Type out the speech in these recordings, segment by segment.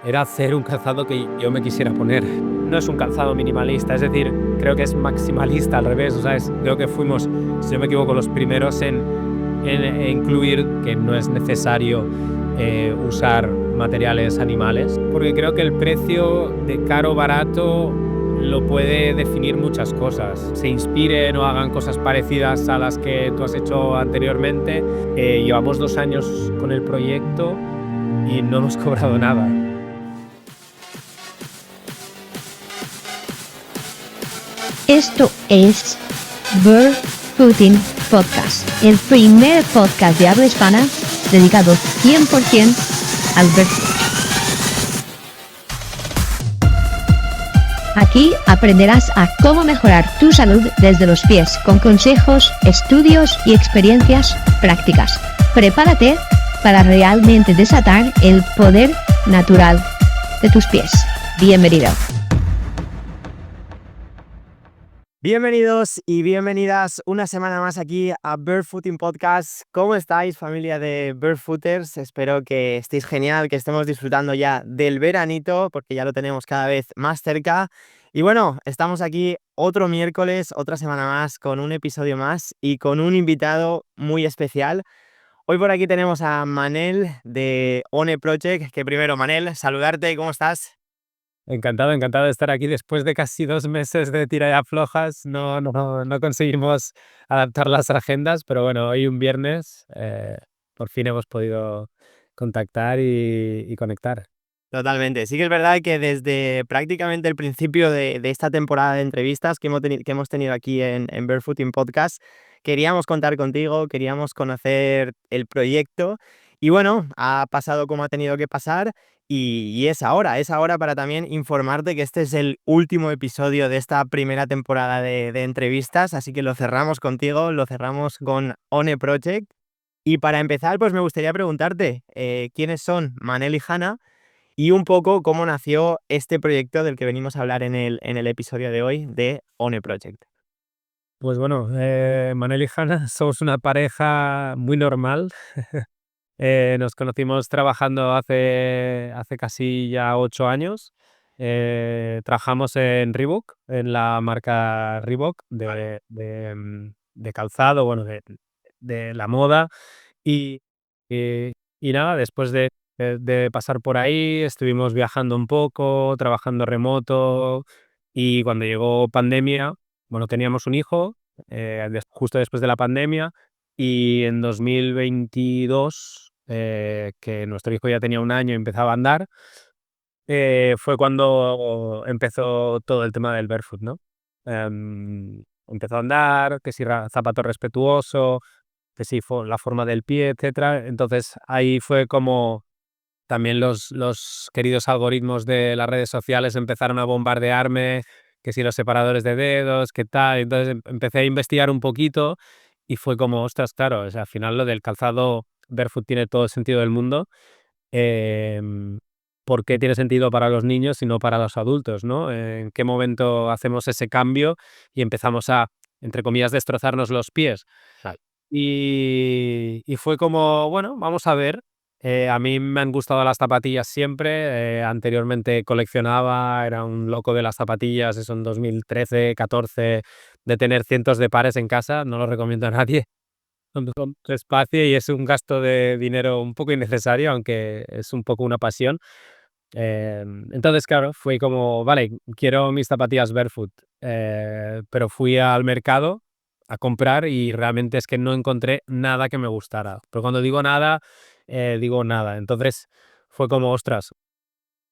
era hacer un calzado que yo me quisiera poner. No es un calzado minimalista, es decir, creo que es maximalista al revés. Creo que fuimos, si no me equivoco, los primeros en incluir que no es necesario usar materiales animales, porque creo que el precio de caro o barato lo puede definir muchas cosas. Se inspiren o hagan cosas parecidas a las que tú has hecho anteriormente. Llevamos 2 años con el proyecto y no hemos cobrado nada. Esto es Barefooting Podcast, el primer podcast de habla hispana dedicado 100% al barefoot. Aquí aprenderás a cómo mejorar tu salud desde los pies con consejos, estudios y experiencias prácticas. Prepárate para realmente desatar el poder natural de tus pies. Bienvenido. Bienvenidos y bienvenidas una semana más aquí a Barefooting Podcast. ¿Cómo estáis, familia de Barefooters? Espero que estéis genial, que estemos disfrutando ya del veranito, porque ya lo tenemos cada vez más cerca. Y bueno, estamos aquí otro miércoles, otra semana más, con un episodio más y con un invitado muy especial. Hoy por aquí tenemos a Manel de One Project, que primero, Manel, saludarte, ¿cómo estás? Encantado de estar aquí. Después de casi 2 meses de tira y aflojas, no conseguimos adaptar las agendas, pero bueno, hoy un viernes por fin hemos podido contactar y conectar. Totalmente. Sí que es verdad que desde prácticamente el principio de esta temporada de entrevistas que hemos tenido aquí en Barefooting Podcast, queríamos contar contigo, queríamos conocer el proyecto y bueno, ha pasado como ha tenido que pasar y es ahora para también informarte que este es el último episodio de esta primera temporada de entrevistas, así que lo cerramos contigo, lo cerramos con One Project. Y para empezar, pues me gustaría preguntarte, ¿quiénes son Manel y Hanna? Y un poco cómo nació este proyecto del que venimos a hablar en el episodio de hoy de One Project. Pues bueno, Manel y Hanna somos una pareja muy normal. Nos conocimos trabajando hace casi ya 8 años. Trabajamos en Reebok, en la marca Reebok de calzado, bueno, de la moda. Y, y nada, después de pasar por ahí, estuvimos viajando un poco, trabajando remoto. Y cuando llegó pandemia, bueno, teníamos un hijo justo después de la pandemia. Y en 2022, que nuestro hijo ya tenía 1 año y empezaba a andar, fue cuando empezó todo el tema del barefoot, ¿no? Empezó a andar, que si zapato respetuoso, que si la forma del pie, etcétera. Entonces ahí fue como también los queridos algoritmos de las redes sociales empezaron a bombardearme, que si los separadores de dedos, qué tal. Entonces empecé a investigar un poquito y fue como, ostras, claro, o sea, al final lo del calzado barefoot tiene todo el sentido del mundo. Em, ¿Por qué tiene sentido para los niños y no para los adultos, no? ¿En qué momento hacemos ese cambio y empezamos a, entre comillas, destrozarnos los pies? Vale. Y fue como, bueno, vamos a ver. A mí me han gustado las zapatillas siempre. Anteriormente coleccionaba, era un loco de las zapatillas, eso en 2013, 14, de tener cientos de pares en casa. No lo recomiendo a nadie. Son mucho espacio y es un gasto de dinero un poco innecesario, aunque es un poco una pasión. Entonces, claro, fue como, vale, quiero mis zapatillas barefoot, pero fui al mercado a comprar y realmente es que no encontré nada que me gustara. Pero cuando digo nada, digo nada. Entonces fue como, ostras,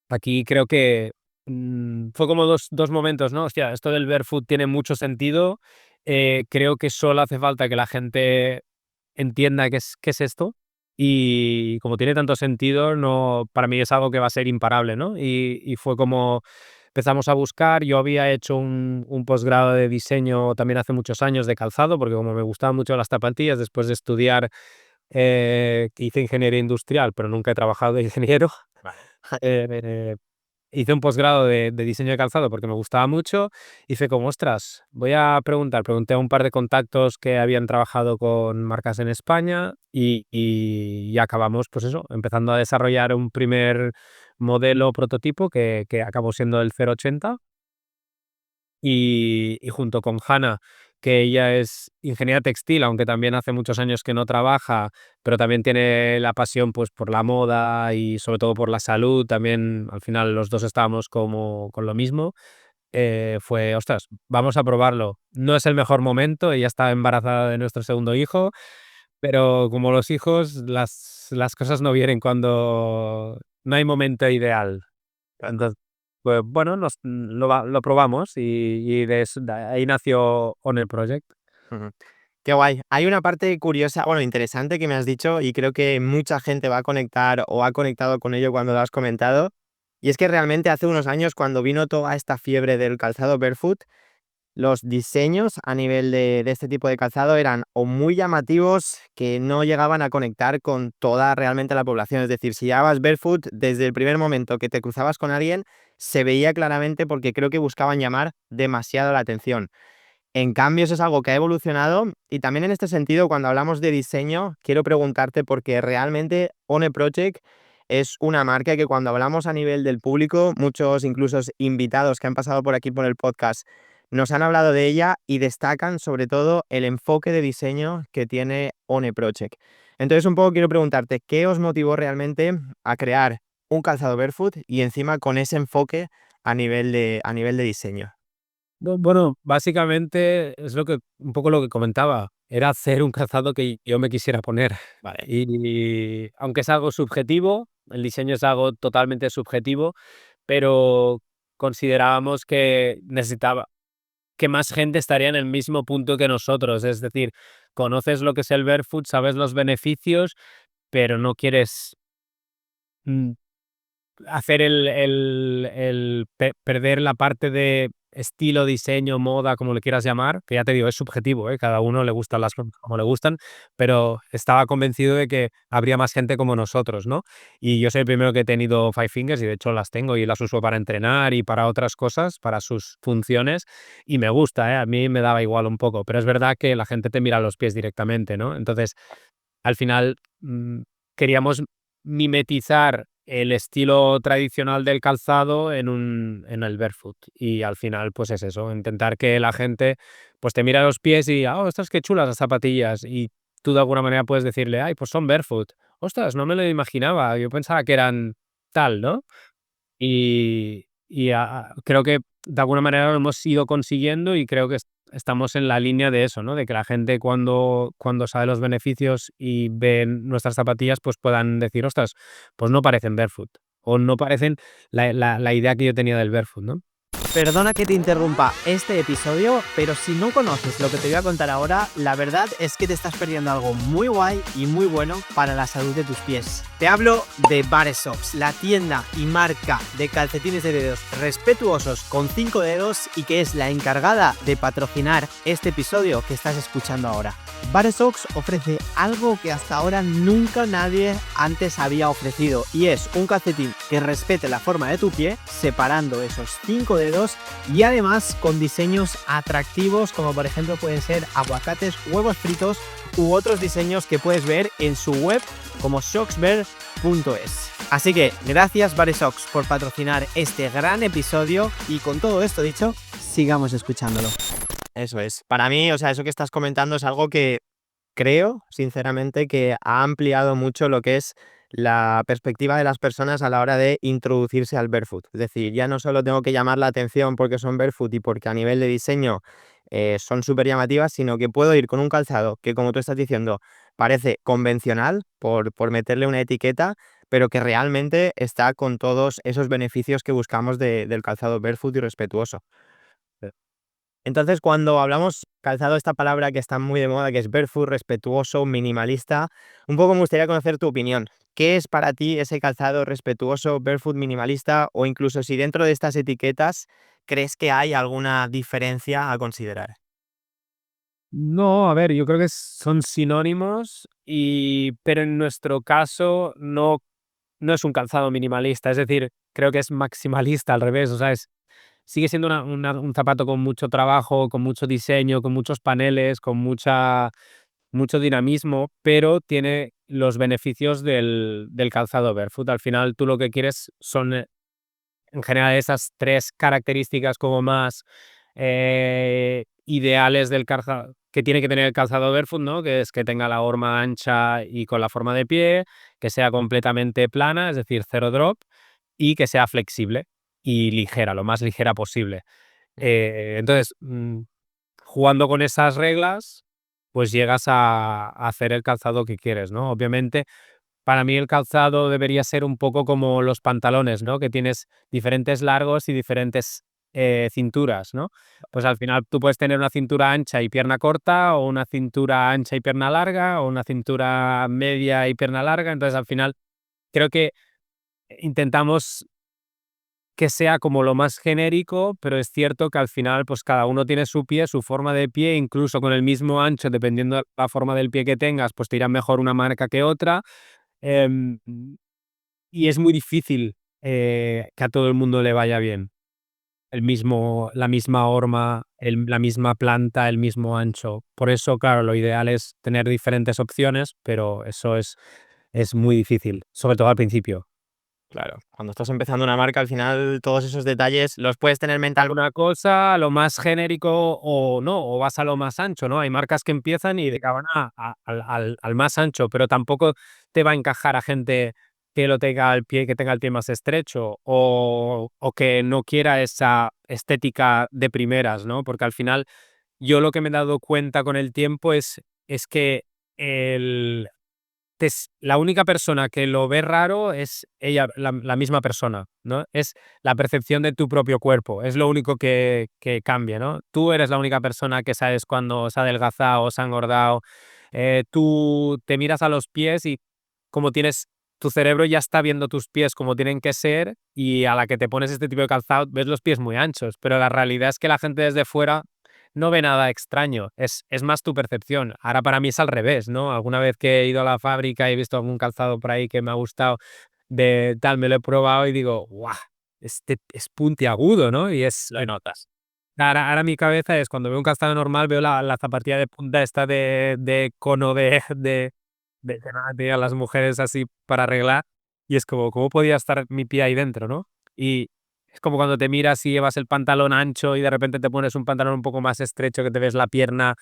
aquí creo que fue como dos momentos, ¿no? Hostia, esto del barefoot tiene mucho sentido. Creo que solo hace falta que la gente entienda qué es esto. Y como tiene tanto sentido, no, para mí es algo que va a ser imparable, ¿no? Y fue como empezamos a buscar. Yo había hecho un posgrado de diseño también hace muchos años de calzado, porque como me gustaban mucho las zapatillas, después de estudiar, hice ingeniería industrial, pero nunca he trabajado de ingeniero. Vale. Eh, Hice un posgrado de diseño de calzado porque me gustaba mucho. Hice como, ostras, voy a preguntar. Pregunté a un par de contactos que habían trabajado con marcas en España y acabamos, pues eso, empezando a desarrollar un primer modelo prototipo que acabó siendo el 080 y junto con Hannah, que ella es ingeniera textil, aunque también hace muchos años que no trabaja, pero también tiene la pasión pues, por la moda y sobre todo por la salud, también al final los dos estábamos como con lo mismo. Fue, ostras, vamos a probarlo. No es el mejor momento, ella está embarazada de nuestro segundo hijo, pero como los hijos, las cosas no vienen cuando no hay momento ideal. Entonces, pues bueno, lo probamos y de ahí nació On el Project. Ujú. Qué guay. Hay una parte curiosa, bueno, interesante que me has dicho y creo que mucha gente va a conectar o ha conectado con ello cuando lo has comentado. Y es que realmente hace unos años, cuando vino toda esta fiebre del calzado barefoot, los diseños a nivel de este tipo de calzado eran o muy llamativos que no llegaban a conectar con toda realmente la población. Es decir, si llevabas barefoot, desde el primer momento que te cruzabas con alguien, se veía claramente porque creo que buscaban llamar demasiado la atención. En cambio, eso es algo que ha evolucionado y también en este sentido, cuando hablamos de diseño, quiero preguntarte porque realmente One Project es una marca que cuando hablamos a nivel del público, muchos incluso invitados que han pasado por aquí por el podcast nos han hablado de ella y destacan sobre todo el enfoque de diseño que tiene One Project. Entonces, un poco quiero preguntarte, ¿qué os motivó realmente a crear un calzado barefoot y encima con ese enfoque a nivel de diseño? Bueno, básicamente es un poco lo que comentaba, era hacer un calzado que yo me quisiera poner. Vale. Y aunque es algo subjetivo, el diseño es algo totalmente subjetivo, pero considerábamos que más gente estaría en el mismo punto que nosotros. Es decir, conoces lo que es el barefoot, sabes los beneficios, pero no quieres mm, hacer perder la parte de estilo, diseño, moda, como le quieras llamar, que ya te digo, es subjetivo, ¿eh? Cada uno le gustan las cosas como le gustan, pero estaba convencido de que habría más gente como nosotros, ¿no? Y yo soy el primero que he tenido Five Fingers y de hecho las tengo y las uso para entrenar y para otras cosas, para sus funciones, y me gusta, ¿eh? A mí me daba igual un poco, pero es verdad que la gente te mira los pies directamente, ¿no? Entonces, al final, queríamos mimetizar el estilo tradicional del calzado en el barefoot. Y al final, pues es eso, intentar que la gente pues te mira los pies y, oh, ostras, qué chulas las zapatillas. Y tú de alguna manera puedes decirle, ay, pues son barefoot. Ostras, no me lo imaginaba, yo pensaba que eran tal, ¿no? Creo que de alguna manera lo hemos ido consiguiendo y creo que estamos en la línea de eso, ¿no? De que la gente cuando sabe los beneficios y ven nuestras zapatillas, pues puedan decir: "Ostras, pues no parecen barefoot", o no parecen la idea que yo tenía del barefoot, ¿no? Perdona que te interrumpa este episodio, pero si no conoces lo que te voy a contar ahora, la verdad es que te estás perdiendo algo muy guay y muy bueno para la salud de tus pies. Te hablo de Bare Socks, la tienda y marca de calcetines de dedos respetuosos con 5 dedos y que es la encargada de patrocinar este episodio que estás escuchando ahora. Bare Socks ofrece algo que hasta ahora nunca nadie antes había ofrecido y es un calcetín que respete la forma de tu pie, separando esos 5 dedos y además con diseños atractivos como por ejemplo pueden ser aguacates, huevos fritos u otros diseños que puedes ver en su web como socksbear.es. Así que gracias Bare Socks por patrocinar este gran episodio y con todo esto dicho, sigamos escuchándolo. Eso es. Para mí, o sea, eso que estás comentando es algo que creo, sinceramente, que ha ampliado mucho lo que es la perspectiva de las personas a la hora de introducirse al barefoot. Es decir, ya no solo tengo que llamar la atención porque son barefoot y porque a nivel de diseño son súper llamativas, sino que puedo ir con un calzado que, como tú estás diciendo, parece convencional por meterle una etiqueta, pero que realmente está con todos esos beneficios que buscamos del calzado barefoot y respetuoso. Entonces, cuando hablamos calzado, esta palabra que está muy de moda, que es barefoot, respetuoso, minimalista, un poco me gustaría conocer tu opinión. ¿Qué es para ti ese calzado respetuoso, barefoot, minimalista? O incluso si dentro de estas etiquetas crees que hay alguna diferencia a considerar. No, a ver, yo creo que son sinónimos pero en nuestro caso no es un calzado minimalista, es decir, creo que es maximalista al revés, o sea, sigue siendo un zapato con mucho trabajo, con mucho diseño, con muchos paneles, con mucho dinamismo, pero tiene los beneficios del calzado barefoot. Al final tú lo que quieres son, en general, esas 3 características como más ideales del calzado que tiene que tener el calzado barefoot, ¿no? Que es que tenga la horma ancha y con la forma de pie, que sea completamente plana, es decir, cero drop, y que sea flexible y ligera, lo más ligera posible. Entonces, jugando con esas reglas, pues llegas a hacer el calzado que quieres, ¿no? Obviamente, para mí el calzado debería ser un poco como los pantalones, ¿no? Que tienes diferentes largos y diferentes cinturas, ¿no? Pues al final tú puedes tener una cintura ancha y pierna corta, o una cintura ancha y pierna larga, o una cintura media y pierna larga. Entonces, al final, creo que intentamos que sea como lo más genérico, pero es cierto que al final, pues cada uno tiene su pie, su forma de pie, incluso con el mismo ancho, dependiendo de la forma del pie que tengas, pues te irá mejor una marca que otra. Em, y es muy difícil que a todo el mundo le vaya bien. La misma horma, la misma planta, el mismo ancho. Por eso, claro, lo ideal es tener diferentes opciones, pero eso es muy difícil, sobre todo al principio. Claro, cuando estás empezando una marca, al final todos esos detalles los puedes tener mental. Una cosa, lo más genérico o no, o vas a lo más ancho, ¿no? Hay marcas que empiezan y acaban al más ancho, pero tampoco te va a encajar a gente que lo tenga al pie, que tenga el pie más estrecho, o que no quiera esa estética de primeras, ¿no? Porque al final yo lo que me he dado cuenta con el tiempo es que el la única persona que lo ve raro es ella, la misma persona, ¿no? Es la percepción de tu propio cuerpo, es lo único que cambia, ¿no? Tú eres la única persona que sabes cuando se ha adelgazado o se ha engordado. Tú te miras a los pies y como tienes, tu cerebro ya está viendo tus pies como tienen que ser, y a la que te pones este tipo de calzado ves los pies muy anchos, pero la realidad es que la gente desde fuera no ve nada extraño, es más tu percepción. Ahora para mí es al revés, ¿no? Alguna vez que he ido a la fábrica y he visto algún calzado por ahí que me ha gustado, de tal, me lo he probado y digo: "Guau, este es puntiagudo", ¿no? Y es Lo notas. ahora mi cabeza es cuando veo un calzado normal, veo la zapatilla de punta esta de cono de que nada, tienen las mujeres así para arreglar, y es como, ¿cómo podía estar mi pie ahí dentro, no? Y es como cuando te miras y llevas el pantalón ancho y de repente te pones un pantalón un poco más estrecho, que te ves la pierna.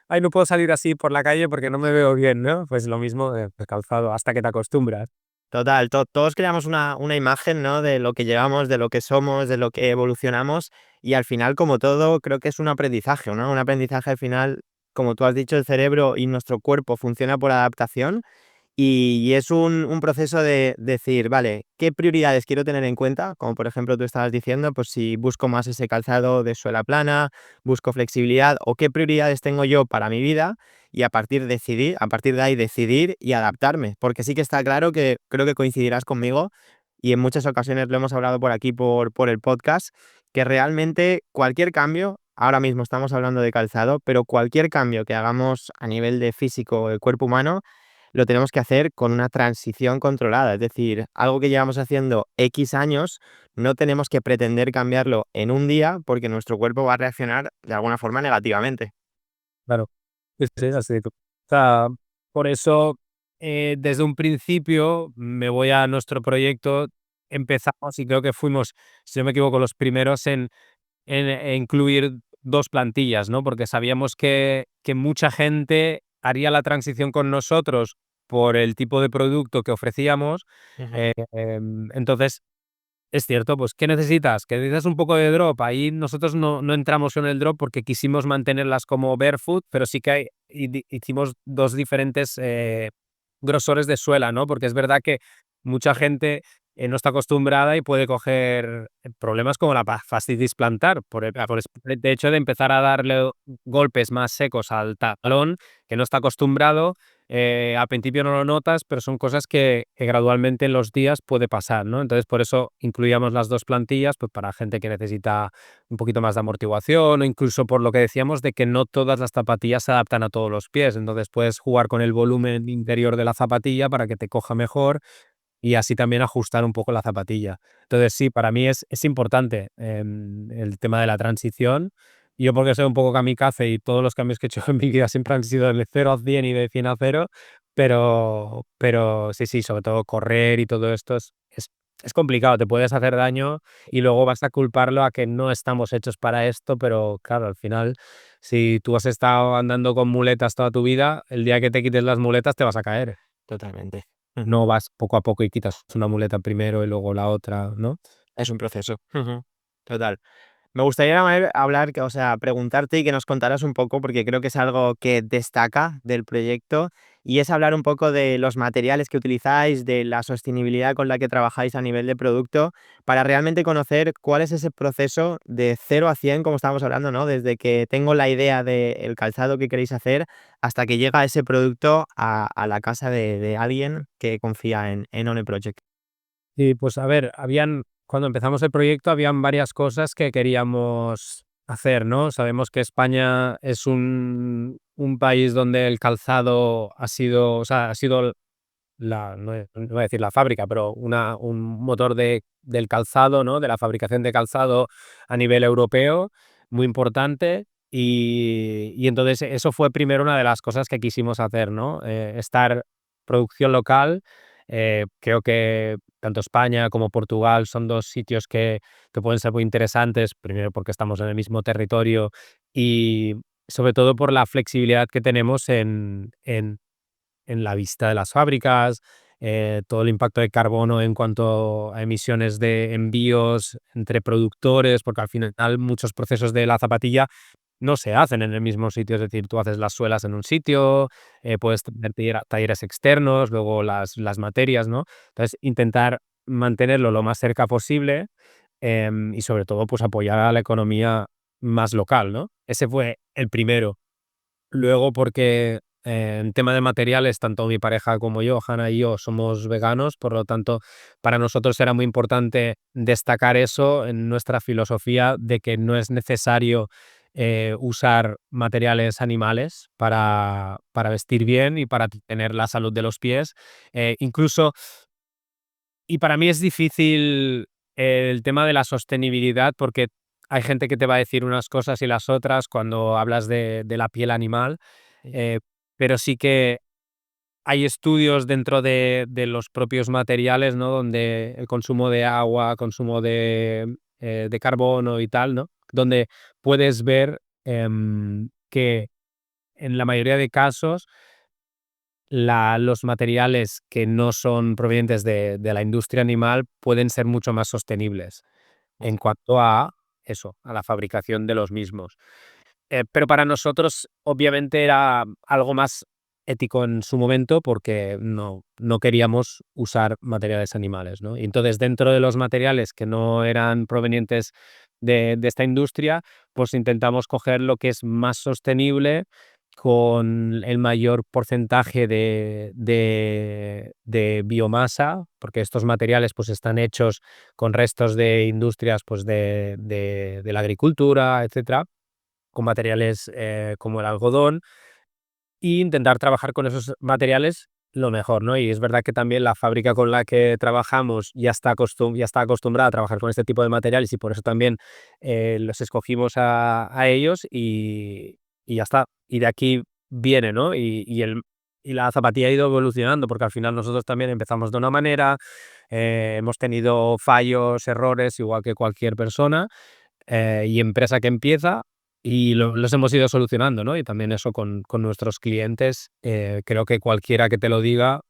Ay, no puedo salir así por la calle porque no me veo bien, ¿no? Pues lo mismo de calzado, hasta que te acostumbras. Total, todos creamos una imagen, ¿no? De lo que llevamos, de lo que somos, de lo que evolucionamos, y al final, como todo, creo que es un aprendizaje, ¿no? Un aprendizaje al final, como tú has dicho, el cerebro y nuestro cuerpo funciona por adaptación. Y es un proceso de decir, vale, ¿qué prioridades quiero tener en cuenta? Como por ejemplo tú estabas diciendo, pues si busco más ese calzado de suela plana, busco flexibilidad, o qué prioridades tengo yo para mi vida, y a partir de ahí decidir y adaptarme. Porque sí que está claro que creo que coincidirás conmigo, y en muchas ocasiones lo hemos hablado por aquí, por el podcast, que realmente cualquier cambio, ahora mismo estamos hablando de calzado, pero cualquier cambio que hagamos a nivel de físico del cuerpo humano, lo tenemos que hacer con una transición controlada. Es decir, algo que llevamos haciendo X años, no tenemos que pretender cambiarlo en un día, porque nuestro cuerpo va a reaccionar de alguna forma negativamente. Claro, es así. O sea, por eso, desde un principio me voy a nuestro proyecto, empezamos y creo que fuimos, si no me equivoco, los primeros en incluir 2 plantillas, ¿no? Porque sabíamos que mucha gente haría la transición con nosotros por el tipo de producto que ofrecíamos. Ujú. Entonces, es cierto, pues, ¿qué necesitas? ¿Que necesitas un poco de drop? Ahí nosotros no entramos en el drop porque quisimos mantenerlas como barefoot, pero sí que hicimos 2 diferentes, grosores de suela, ¿no? Porque es verdad que mucha gente, no está acostumbrada y puede coger problemas como la fascitis plantar, por el hecho de empezar a darle golpes más secos al talón, que no está acostumbrado. Al principio no lo notas, pero son cosas que gradualmente en los días puede pasar, ¿no? Entonces, por eso incluíamos las 2 plantillas, pues, para gente que necesita un poquito más de amortiguación, o incluso por lo que decíamos de que no todas las zapatillas se adaptan a todos los pies. Entonces, puedes jugar con el volumen interior de la zapatilla para que te coja mejor y así también ajustar un poco la zapatilla. Entonces, sí, para mí es importante, el tema de la transición. Y yo, porque soy un poco kamikaze y todos los cambios que he hecho en mi vida siempre han sido de 0 a 100 y de 100 a 0, pero sí, sobre todo correr y todo esto es complicado, te puedes hacer daño y luego vas a culparlo a que no estamos hechos para esto, pero claro, al final, si tú has estado andando con muletas toda tu vida, el día que te quites las muletas te vas a caer. Totalmente. Ujú. No vas poco a poco y quitas una muleta primero y luego la otra, ¿no? Es un proceso. Ujú. Total. Me gustaría hablar, o sea, preguntarte y que nos contaras un poco, porque creo que es algo que destaca del proyecto, y es hablar un poco de los materiales que utilizáis, de la sostenibilidad con la que trabajáis a nivel de producto, para realmente conocer cuál es ese proceso de 0 a 100, como estábamos hablando, ¿no? Desde que tengo la idea del calzado que queréis hacer hasta que llega ese producto a la casa de alguien que confía en One Project. Y pues a ver, cuando empezamos el proyecto habían varias cosas que queríamos hacer, ¿no? Sabemos que España es un país donde el calzado ha sido, o sea, ha sido no voy a decir la fábrica, pero un motor del calzado, ¿no? De la fabricación de calzado a nivel europeo, muy importante. Y entonces eso fue primero una de las cosas que quisimos hacer, ¿no? Estar producción local. Creo que tanto España como Portugal son dos sitios que pueden ser muy interesantes, primero porque estamos en el mismo territorio y sobre todo por la flexibilidad que tenemos en la vista de las fábricas, todo el impacto de carbono en cuanto a emisiones de envíos entre productores, porque al final muchos procesos de la zapatilla no se hacen en el mismo sitio, es decir, tú haces las suelas en un sitio, puedes tener talleres externos, luego las materias, ¿no? Entonces, intentar mantenerlo lo más cerca posible, y sobre todo, pues apoyar a la economía más local, ¿no? Ese fue el primero. Luego porque, en tema de materiales, tanto mi pareja como yo, Hannah y yo, somos veganos, por lo tanto, para nosotros era muy importante destacar eso en nuestra filosofía de que no es necesario, usar materiales animales para vestir bien y para tener la salud de los pies. Incluso y para mí es difícil el tema de la sostenibilidad, porque hay gente que te va a decir unas cosas y las otras cuando hablas de la piel animal, Sí. eh, pero sí que hay estudios dentro de los propios materiales, ¿no? Donde el consumo de agua, consumo de carbono y tal, ¿no? Donde puedes ver, que en la mayoría de casos los materiales que no son provenientes de la industria animal pueden ser mucho más sostenibles en cuanto a eso, a la fabricación de los mismos. Pero para nosotros, obviamente, era algo más ético en su momento porque no queríamos usar materiales animales, ¿no? Y entonces, dentro de los materiales que no eran provenientes de esta industria, pues intentamos coger lo que es más sostenible con el mayor porcentaje de biomasa, porque estos materiales, pues, están hechos con restos de industrias, pues, de la agricultura, etcétera, con materiales, como el algodón, e intentar trabajar con esos materiales lo mejor, ¿no? Y es verdad que también la fábrica con la que trabajamos ya está acostumbrada a trabajar con este tipo de materiales y por eso también, los escogimos a ellos y ya está. Y de aquí viene, ¿no? Y la zapatilla ha ido evolucionando, porque al final nosotros también empezamos de una manera, hemos tenido fallos, errores, igual que cualquier persona, y empresa que empieza, y los hemos ido solucionando, ¿no? Y también eso con nuestros clientes, creo que cualquiera que te lo diga,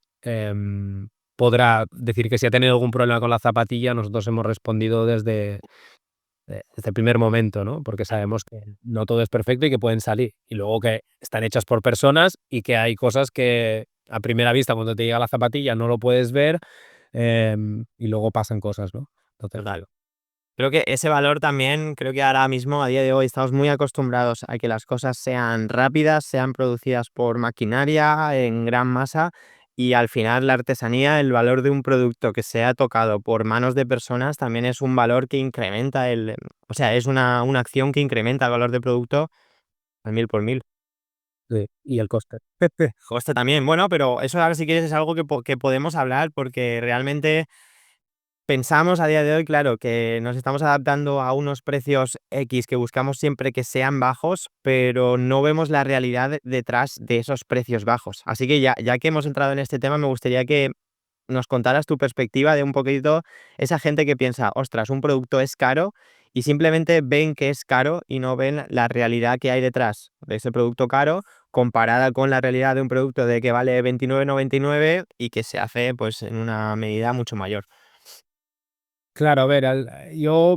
podrá decir que si ha tenido algún problema con la zapatilla, nosotros hemos respondido desde el primer momento, ¿no? Porque sabemos que no todo es perfecto y que pueden salir. Y luego que están hechas por personas y que hay cosas que a primera vista, cuando te llega la zapatilla, no lo puedes ver, y luego pasan cosas, ¿no? Entonces, Total. Creo que ese valor también, creo que ahora mismo, a día de hoy, estamos muy acostumbrados a que las cosas sean rápidas, sean producidas por maquinaria en gran masa y al final la artesanía, el valor de un producto que sea tocado por manos de personas también es un valor que incrementa o sea, es una acción que incrementa el valor del producto al mil por mil. sí, y el coste. Coste también, bueno, pero eso ahora si quieres es algo que podemos hablar porque realmente pensamos a día de hoy, claro, que nos estamos adaptando a unos precios X que buscamos siempre que sean bajos, pero no vemos la realidad detrás de esos precios bajos. Así que ya que hemos entrado en este tema, me gustaría que nos contaras tu perspectiva de un poquito esa gente que piensa, ostras, un producto es caro y simplemente ven que es caro y no ven la realidad que hay detrás de ese producto caro comparada con la realidad de un producto de que vale 29,99 y que se hace pues en una medida mucho mayor. Claro, a ver, yo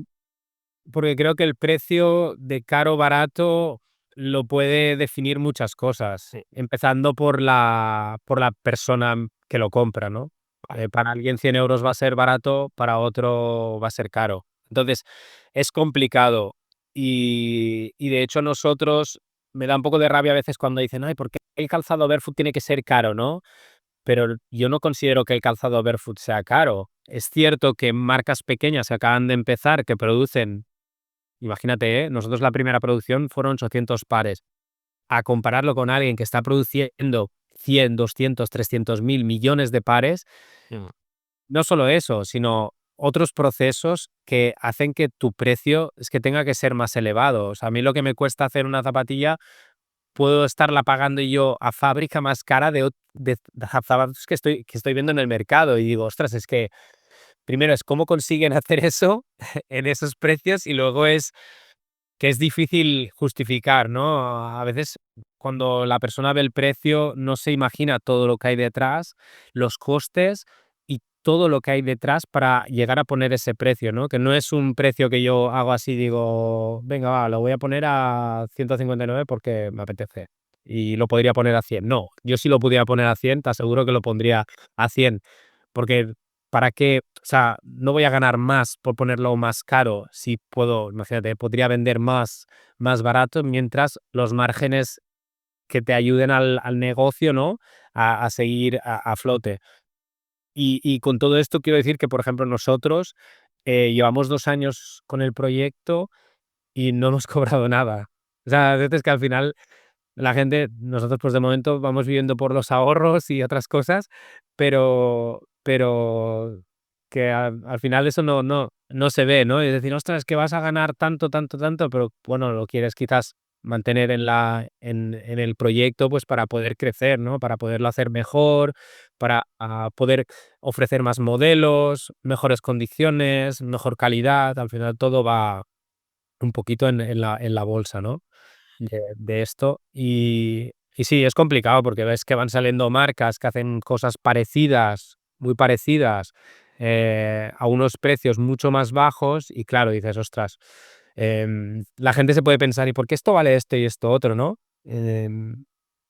porque creo que el precio de caro barato lo puede definir muchas cosas, Sí, empezando por la persona que lo compra, ¿no? vale. Para alguien 100 euros va a ser barato, para otro va a ser caro. Entonces, es complicado. Y de hecho nosotros me da un poco de rabia a veces cuando dicen: "Ay, ¿por qué el calzado barefoot tiene que ser caro?", ¿no? Pero yo no considero que el calzado barefoot sea caro. Es cierto que marcas pequeñas que acaban de empezar, que producen, imagínate, nosotros la primera producción fueron 800 pares. A compararlo con alguien que está produciendo 100, 200, 300 mil millones de pares, Mm, no solo eso, sino otros procesos que hacen que tu precio es que tenga que ser más elevado. O sea, a mí lo que me cuesta hacer una zapatilla, puedo estarla pagando yo a fábrica más cara de zapatos que estoy viendo en el mercado. Y digo, ostras, es que primero es cómo consiguen hacer eso en esos precios y luego es que es difícil justificar, ¿no? A veces cuando la persona ve el precio no se imagina todo lo que hay detrás, los costes y todo lo que hay detrás para llegar a poner ese precio, ¿no? Que no es un precio que yo hago así, digo, venga, va, lo voy a poner a 159 porque me apetece. Y lo podría poner a 100. No, yo si lo pudiera poner a 100, te aseguro que lo pondría a 100. Porque ¿para qué? O sea, no voy a ganar más por ponerlo más caro si puedo, imagínate, podría vender más barato mientras los márgenes que te ayuden al negocio, ¿no? A seguir a flote. Y con todo esto quiero decir que, por ejemplo, nosotros llevamos 2 años con el proyecto y no hemos cobrado nada. O sea, a veces que al final la gente, nosotros pues de momento vamos viviendo por los ahorros y otras cosas, pero que al final eso no se ve, ¿no? Es decir: "Ostras, que vas a ganar tanto, tanto, tanto", pero bueno, lo quieres quizás mantener en el proyecto, pues para poder crecer, ¿no? Para poderlo hacer mejor, para poder ofrecer más modelos, mejores condiciones, mejor calidad. Al final todo va un poquito en la bolsa, ¿no? De esto. Y sí, es complicado porque ves que van saliendo marcas que hacen cosas parecidas, muy parecidas, a unos precios mucho más bajos y claro, dices: "Ostras", la gente se puede pensar: "¿Y por qué esto vale esto y esto otro?", ¿no?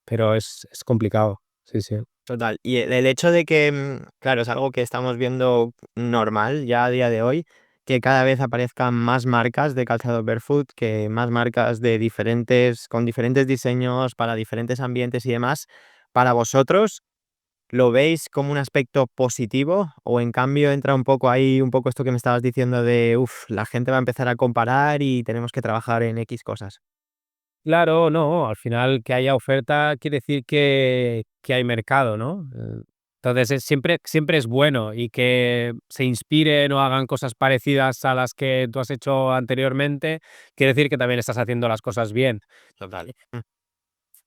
Pero es complicado. Sí, sí. total. Y el hecho de que, claro, es algo que estamos viendo normal ya a día de hoy, que cada vez aparezcan más marcas de calzado barefoot, que más marcas de diferentes, con diferentes diseños para diferentes ambientes y demás. Para vosotros, ¿lo veis como un aspecto positivo? O en cambio entra un poco ahí, un poco esto que me estabas diciendo de, la gente va a empezar a comparar y tenemos que trabajar en X cosas. Claro, no, al final que haya oferta quiere decir que hay mercado, ¿no? Entonces siempre es bueno y que se inspiren o hagan cosas parecidas a las que tú has hecho anteriormente, quiere decir que también estás haciendo las cosas bien. Total.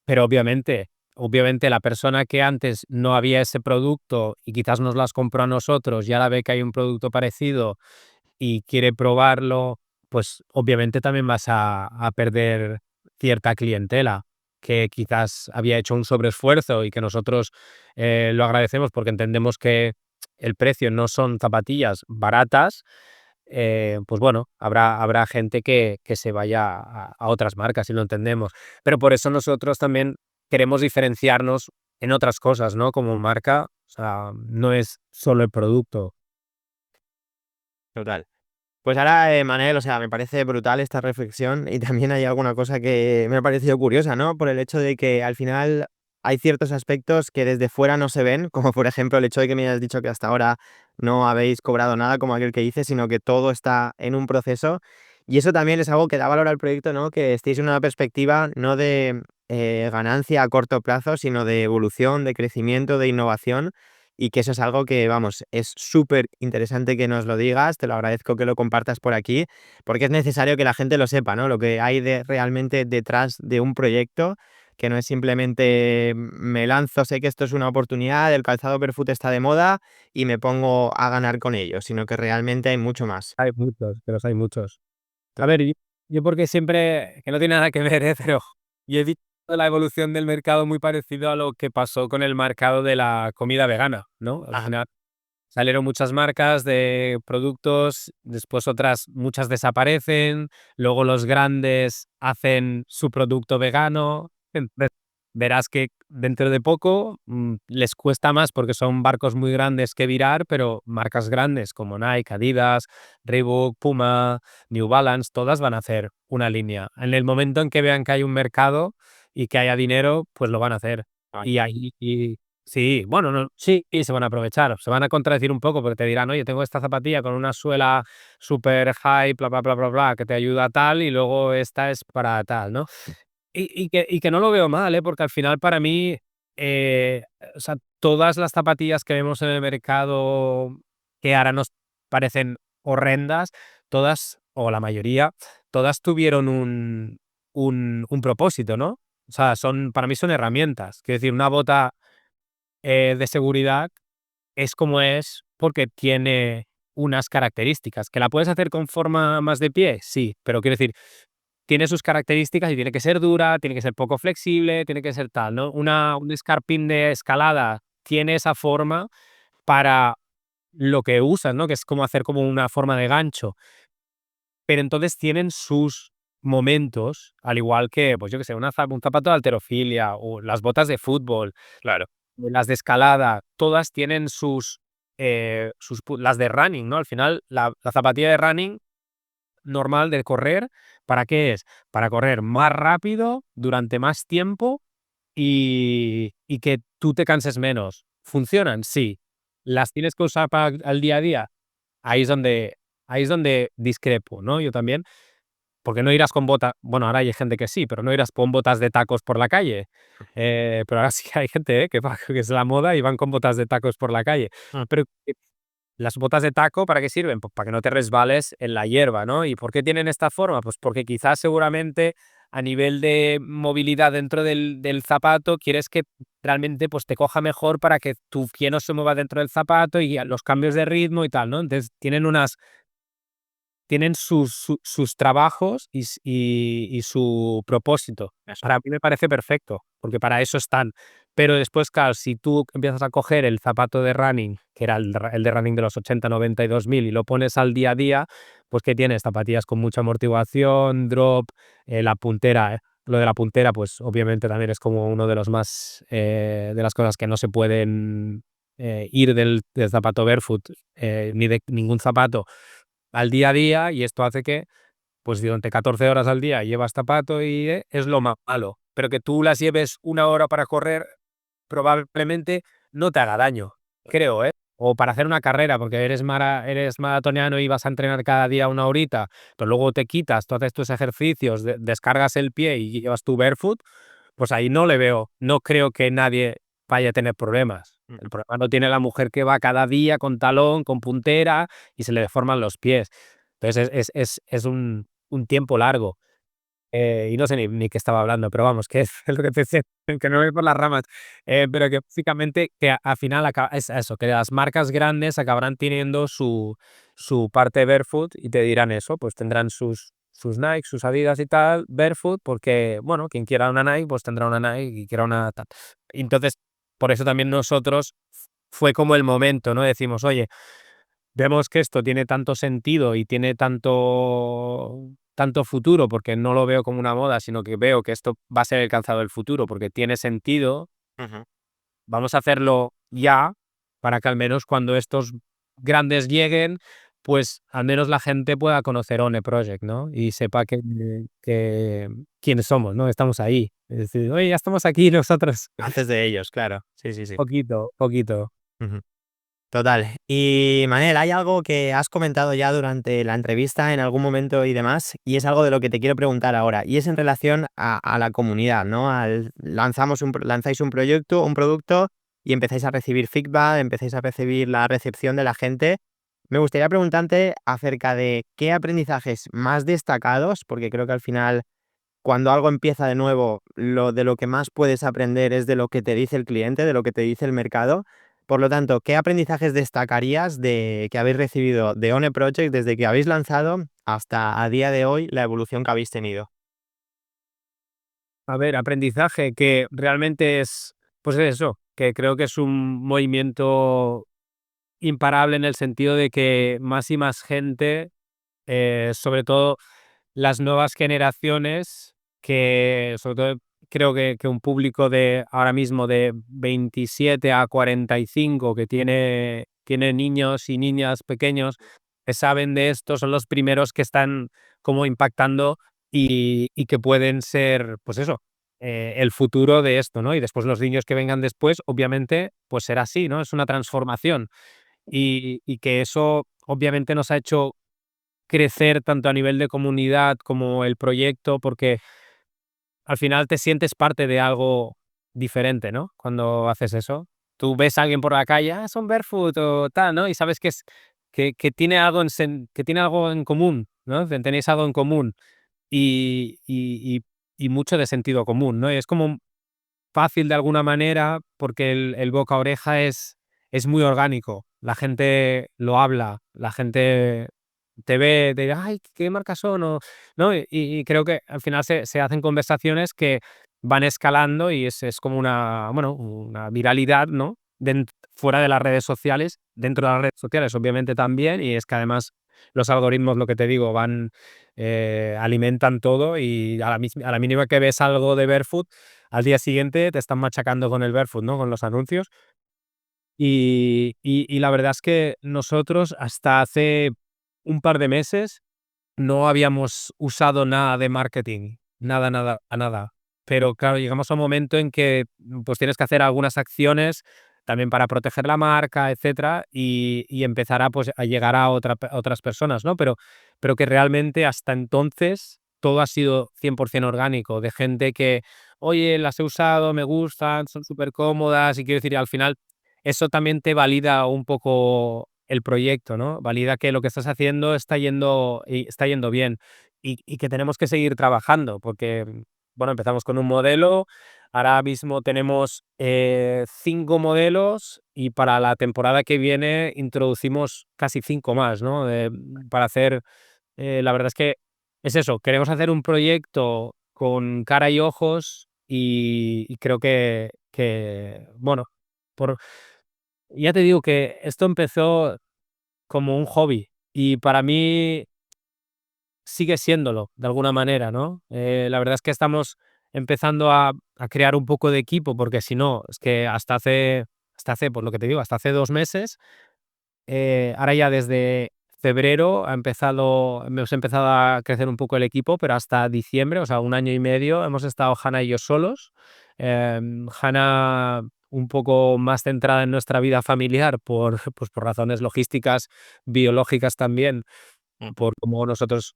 Pero obviamente la persona que antes no había ese producto y quizás nos las compró a nosotros y ahora ve que hay un producto parecido y quiere probarlo, pues obviamente también vas a perder cierta clientela que quizás había hecho un sobreesfuerzo y que nosotros lo agradecemos porque entendemos que el precio no son zapatillas baratas. Pues bueno, habrá gente que se vaya a otras marcas y lo entendemos. Pero por eso nosotros también queremos diferenciarnos en otras cosas, ¿no? Como marca, o sea, no es solo el producto. Total. Pues ahora, Manel, o sea, me parece brutal esta reflexión y también hay alguna cosa que me ha parecido curiosa, ¿no? Por el hecho de que al final hay ciertos aspectos que desde fuera no se ven, como por ejemplo el hecho de que me hayas dicho que hasta ahora no habéis cobrado nada, como aquel que dice, sino que todo está en un proceso. Y eso también es algo que da valor al proyecto, ¿no? Que estéis en una perspectiva no de ganancia a corto plazo, sino de evolución, de crecimiento, de innovación y que eso es algo que, vamos, es súper interesante que nos lo digas, te lo agradezco que lo compartas por aquí, porque es necesario que la gente lo sepa, ¿no? Lo que hay realmente detrás de un proyecto, que no es simplemente me lanzo, sé que esto es una oportunidad, el calzado barefoot está de moda y me pongo a ganar con ello, sino que realmente hay mucho más. Hay muchos, pero hay muchos. A ver, yo porque siempre, que no tiene nada que ver, pero yo he visto la evolución del mercado muy parecido a lo que pasó con el mercado de la comida vegana, ¿no? Al Ajá. final salieron muchas marcas de productos, después otras muchas desaparecen, luego los grandes hacen su producto vegano. Entonces, verás que dentro de poco les cuesta más porque son barcos muy grandes que virar, pero marcas grandes como Nike, Adidas, Reebok, Puma, New Balance, todas van a hacer una línea. En el momento en que vean que hay un mercado y que haya dinero, pues lo van a hacer. Ay, Y ahí, sí, bueno, no, sí, y se van a aprovechar, se van a contradecir un poco porque te dirán, oye, tengo esta zapatilla con una suela super high, bla, bla, bla, bla, bla, que te ayuda a tal, y luego esta es para tal, ¿no? Y que no lo veo mal, ¿eh? Porque al final para mí, o sea, todas las zapatillas que vemos en el mercado que ahora nos parecen horrendas, todas, o la mayoría, todas tuvieron un propósito, ¿no? O sea, para mí son herramientas. Quiero decir, una bota de seguridad es como es porque tiene unas características. ¿Que la puedes hacer con forma más de pie? Sí, pero quiero decir, tiene sus características y tiene que ser dura, tiene que ser poco flexible, tiene que ser tal, ¿no? Un escarpín de escalada tiene esa forma para lo que usan, ¿no? Que es como hacer como una forma de gancho. Pero entonces tienen sus momentos, al igual que, pues yo que sé, un zapato de halterofilia o las botas de fútbol. claro. Las de escalada, todas tienen las de running, ¿no? Al final, la zapatilla de running normal de correr, ¿para qué es? Para correr más rápido, durante más tiempo y que tú te canses menos. ¿Funcionan? Sí. ¿Las tienes que usar al día a día? Ahí es donde ahí es donde discrepo, ¿no? Yo también, porque no irás con botas, bueno, ahora hay gente que sí, pero no irás con botas de tacos por la calle. Pero ahora sí que hay gente, que va que es la moda y van con botas de tacos por la calle. Mm, Pero, ¿las botas de taco para qué sirven? Pues para que no te resbales en la hierba, ¿no? ¿Y por qué tienen esta forma? Pues porque quizás seguramente a nivel de movilidad dentro del zapato quieres que realmente pues te coja mejor para que tu pie no se mueva dentro del zapato y los cambios de ritmo y tal, ¿no? Entonces tienen sus trabajos y su propósito. eso. Para mí me parece perfecto, porque para eso están. Pero después, claro, si tú empiezas a coger el zapato de running, que era el de running de los 80, 90 y 2000, y lo pones al día a día, pues que tienes zapatillas con mucha amortiguación, drop, la puntera. Lo de la puntera, pues obviamente también es como uno de los más, de las cosas que no se pueden ir del zapato barefoot, ni de ningún zapato al día a día, y esto hace que, pues durante 14 horas al día llevas zapato y es lo más malo. Pero que tú las lleves una hora para correr, probablemente no te haga daño, creo, ¿eh? O para hacer una carrera, porque eres maratoniano y vas a entrenar cada día una horita, pero luego te quitas, tú haces tus ejercicios, descargas el pie y llevas tu barefoot, pues ahí no le veo, no creo que nadie vaya a tener problemas. Mm. El problema lo tiene la mujer que va cada día con talón, con puntera y se le deforman los pies. Entonces es un tiempo largo. Y no sé ni qué estaba hablando, pero vamos, que es es lo que te decía, que no voy por las ramas. Pero que básicamente que al final es eso, que las marcas grandes acabarán teniendo su parte barefoot y te dirán eso, pues tendrán sus Nike, sus Adidas y tal, barefoot, porque, bueno, quien quiera una Nike, pues tendrá una Nike y quiera una tal. Entonces, por eso también nosotros fue como el momento, ¿no? Decimos: "Oye, vemos que esto tiene tanto sentido y tiene tanto futuro, porque no lo veo como una moda, sino que veo que esto va a ser el calzado del futuro, porque tiene sentido, Ujú. vamos a hacerlo ya, para que al menos cuando estos grandes lleguen, pues al menos la gente pueda conocer One Project, ¿no? Y sepa que quiénes somos, ¿no? Estamos ahí. Es decir: "Oye, ya estamos aquí nosotros". Haces de ellos, claro. Sí, sí, sí. Poquito, poquito. Ujú. Total. Y Manel, hay algo que has comentado ya durante la entrevista en algún momento y demás, y es algo de lo que te quiero preguntar ahora, y es en relación a la comunidad, ¿no? Lanzáis un proyecto, un producto, y empezáis a recibir feedback, empezáis a recibir la recepción de la gente. Me gustaría preguntarte acerca de qué aprendizajes más destacados, porque creo que al final cuando algo empieza de nuevo, de lo que más puedes aprender es de lo que te dice el cliente, de lo que te dice el mercado. Por lo tanto, ¿qué aprendizajes destacarías de que habéis recibido de One Project desde que habéis lanzado hasta a día de hoy la evolución que habéis tenido? A ver, aprendizaje que realmente es, pues eso, que creo que es un movimiento imparable en el sentido de que más y más gente, sobre todo las nuevas generaciones, que sobre todo creo que un público de ahora mismo de 27 a 45 que tiene niños y niñas pequeños que saben de esto, son los primeros que están como impactando y que pueden ser, pues eso, el futuro de esto, ¿no? Y después los niños que vengan después, obviamente, pues será así, ¿no? Es una transformación y que eso obviamente nos ha hecho crecer tanto a nivel de comunidad como el proyecto, porque al final te sientes parte de algo diferente, ¿no? Cuando haces eso. Tú ves a alguien por la calle, son barefoot o tal, ¿no? Y sabes que es que tiene algo que tiene algo en común, ¿no? Tenéis algo en común y, y, y, y mucho de sentido común, ¿no? Y es como fácil de alguna manera porque el boca a oreja es muy orgánico. La gente lo habla, la gente te ve, de, ay, ¿qué marcas son? O, ¿no? Y creo que al final se hacen conversaciones que van escalando y es como una, bueno, una viralidad, ¿no? Fuera de las redes sociales, dentro de las redes sociales obviamente también, y es que además los algoritmos, lo que te digo, alimentan todo y a la mínima que ves algo de Barefoot, al día siguiente te están machacando con el Barefoot, ¿no? Con los anuncios. Y la verdad es que nosotros hasta hace un par de meses no habíamos usado nada de marketing, nada, nada, a nada. Pero claro, llegamos a un momento en que pues tienes que hacer algunas acciones también para proteger la marca, etcétera, y empezar a, pues, a llegar a otras personas, ¿no? Pero que realmente hasta entonces todo ha sido 100% orgánico, de gente que, oye, las he usado, me gustan, son súper cómodas, y quiero decir, al final eso también te valida un poco el proyecto, ¿no? Valida que lo que estás haciendo está yendo bien y que tenemos que seguir trabajando porque, bueno, empezamos con un modelo, ahora mismo tenemos 5 modelos y para la temporada que viene introducimos casi 5 más, ¿no? Para hacer, la verdad es que es eso, queremos hacer un proyecto con cara y ojos y creo bueno, por, ya te digo que esto empezó como un hobby y para mí sigue siéndolo de alguna manera, ¿no? La verdad es que estamos empezando a crear un poco de equipo porque si no, es que por lo que te digo, hasta hace 2 meses, ahora ya desde febrero hemos empezado a crecer un poco el equipo, pero hasta diciembre, o sea, un año y medio, hemos estado Hanna y yo solos. Hanna un poco más centrada en nuestra vida familiar pues por razones logísticas, biológicas también, por como nosotros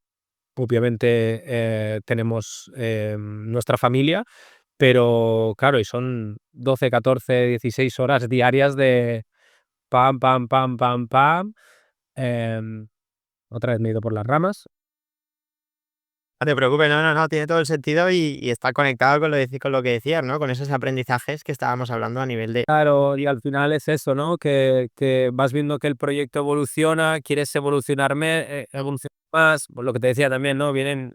obviamente tenemos nuestra familia, pero claro, y son 12 14 16 horas diarias de pam, pam, pam, pam, pam. em, Otra vez me he ido por las ramas. No te preocupes, no, no, no, tiene todo el sentido y está conectado con lo que decías, ¿no? Con esos aprendizajes que estábamos hablando a nivel de... Claro, y al final es eso, ¿no? Que vas viendo que el proyecto evoluciona, quieres evolucionar más, pues lo que te decía también, ¿no? Vienen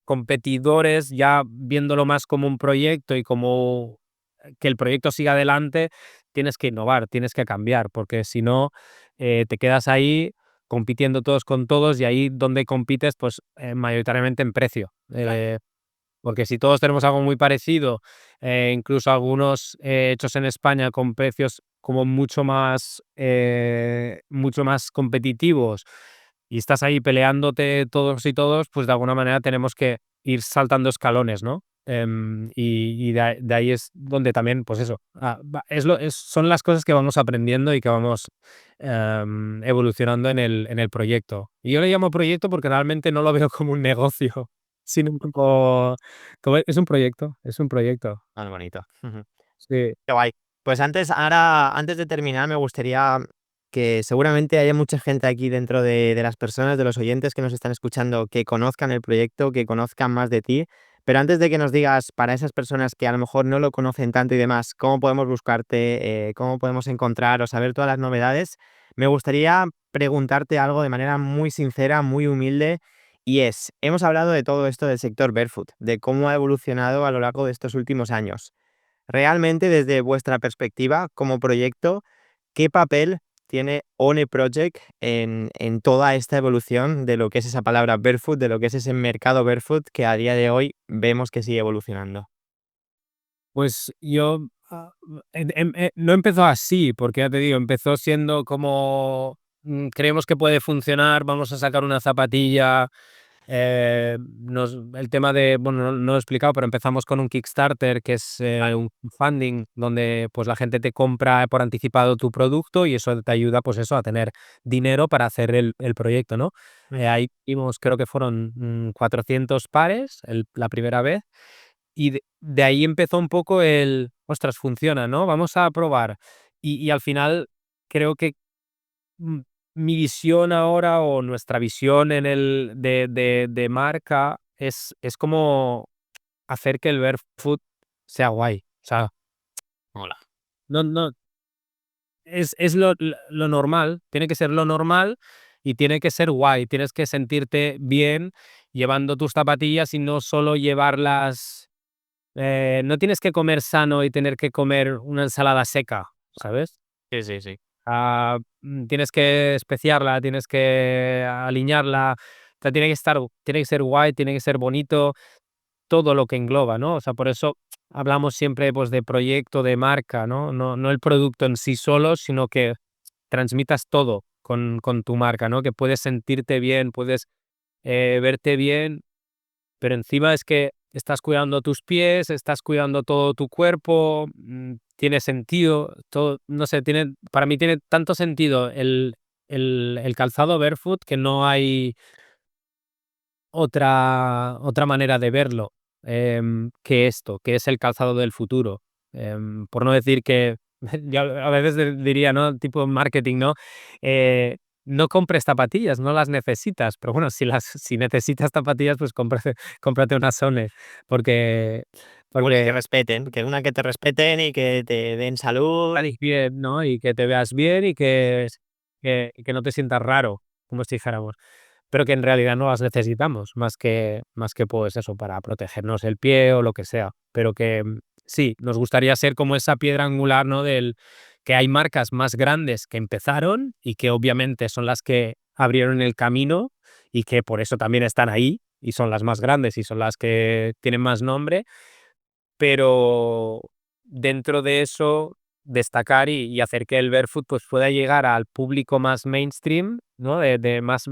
competidores ya viéndolo más como un proyecto y como que el proyecto siga adelante, tienes que innovar, tienes que cambiar, porque si no, te quedas ahí compitiendo todos con todos y ahí donde compites, pues mayoritariamente en precio. Porque si todos tenemos algo muy parecido, incluso algunos hechos en España con precios como mucho más competitivos y estás ahí peleándote todos y todos, pues de alguna manera tenemos que ir saltando escalones, ¿no? Y de ahí es donde también, pues eso, son las cosas que vamos aprendiendo y que vamos evolucionando en el proyecto. Y yo le llamo proyecto porque realmente no lo veo como un negocio, sino un poco es un proyecto, es un proyecto. Ah, bonito. Ujú. Sí. Qué guay. Pues antes de terminar, me gustaría que seguramente haya mucha gente aquí dentro de las personas, de los oyentes que nos están escuchando, que conozcan el proyecto, que conozcan más de ti. Pero antes de que nos digas, para esas personas que a lo mejor no lo conocen tanto y demás, cómo podemos buscarte, cómo podemos encontrar o saber todas las novedades, me gustaría preguntarte algo de manera muy sincera, muy humilde. Y hemos hablado de todo esto del sector barefoot, de cómo ha evolucionado a lo largo de estos últimos años. Realmente, desde vuestra perspectiva como proyecto, ¿qué papel tiene One Project en toda esta evolución de lo que es esa palabra barefoot, de lo que es ese mercado barefoot que a día de hoy vemos que sigue evolucionando? Pues yo, no empezó así, porque ya te digo, empezó siendo como, creemos que puede funcionar, vamos a sacar una zapatilla. El tema de, bueno, no lo he explicado, pero empezamos con un Kickstarter, que es un funding donde pues la gente te compra por anticipado tu producto y eso te ayuda pues eso a tener dinero para hacer el proyecto, ¿no? Ahí vimos, creo que fueron 400 pares la primera vez y de ahí empezó un poco ostras, funciona, ¿no? Vamos a probar. Y al final creo que mm, mi visión ahora o nuestra visión de marca es como hacer que el barefoot sea guay. O sea, Hola. no, es lo normal, tiene que ser lo normal y tiene que ser guay. Tienes que sentirte bien llevando tus zapatillas y no solo llevarlas. No tienes que comer sano y tener que comer una ensalada seca, ¿sabes? Sí, sí, sí. Tienes que especiarla, tienes que alinearla, o sea, tiene que ser guay, tiene que ser bonito, todo lo que engloba, ¿no? O sea, por eso hablamos siempre, pues, de proyecto, de marca, ¿no? No el producto en sí solo, sino que transmitas todo con tu marca, ¿no? Que puedes sentirte bien, puedes, verte bien, pero encima es que estás cuidando tus pies, estás cuidando todo tu cuerpo, tiene sentido, todo, no sé, para mí tiene tanto sentido el calzado barefoot que no hay otra manera de verlo, que esto, que es el calzado del futuro. Por no decir que, yo a veces diría, ¿no? Tipo marketing, ¿no? No compres zapatillas, no las necesitas, pero bueno, si necesitas zapatillas, pues cómprate unas One, porque Una que porque respeten, que te respeten y que te den salud. salís bien, ¿no? Y que te veas bien y que no te sientas raro, como si dijéramos. Pero que en realidad no las necesitamos, más que pues eso, para protegernos el pie o lo que sea. Pero que sí, nos gustaría ser como esa piedra angular, ¿no? Que hay marcas más grandes que empezaron y que obviamente son las que abrieron el camino y que por eso también están ahí y son las más grandes y son las que tienen más nombre, pero dentro de eso destacar y hacer que el barefoot, pues, pueda llegar al público más mainstream, ¿no? De más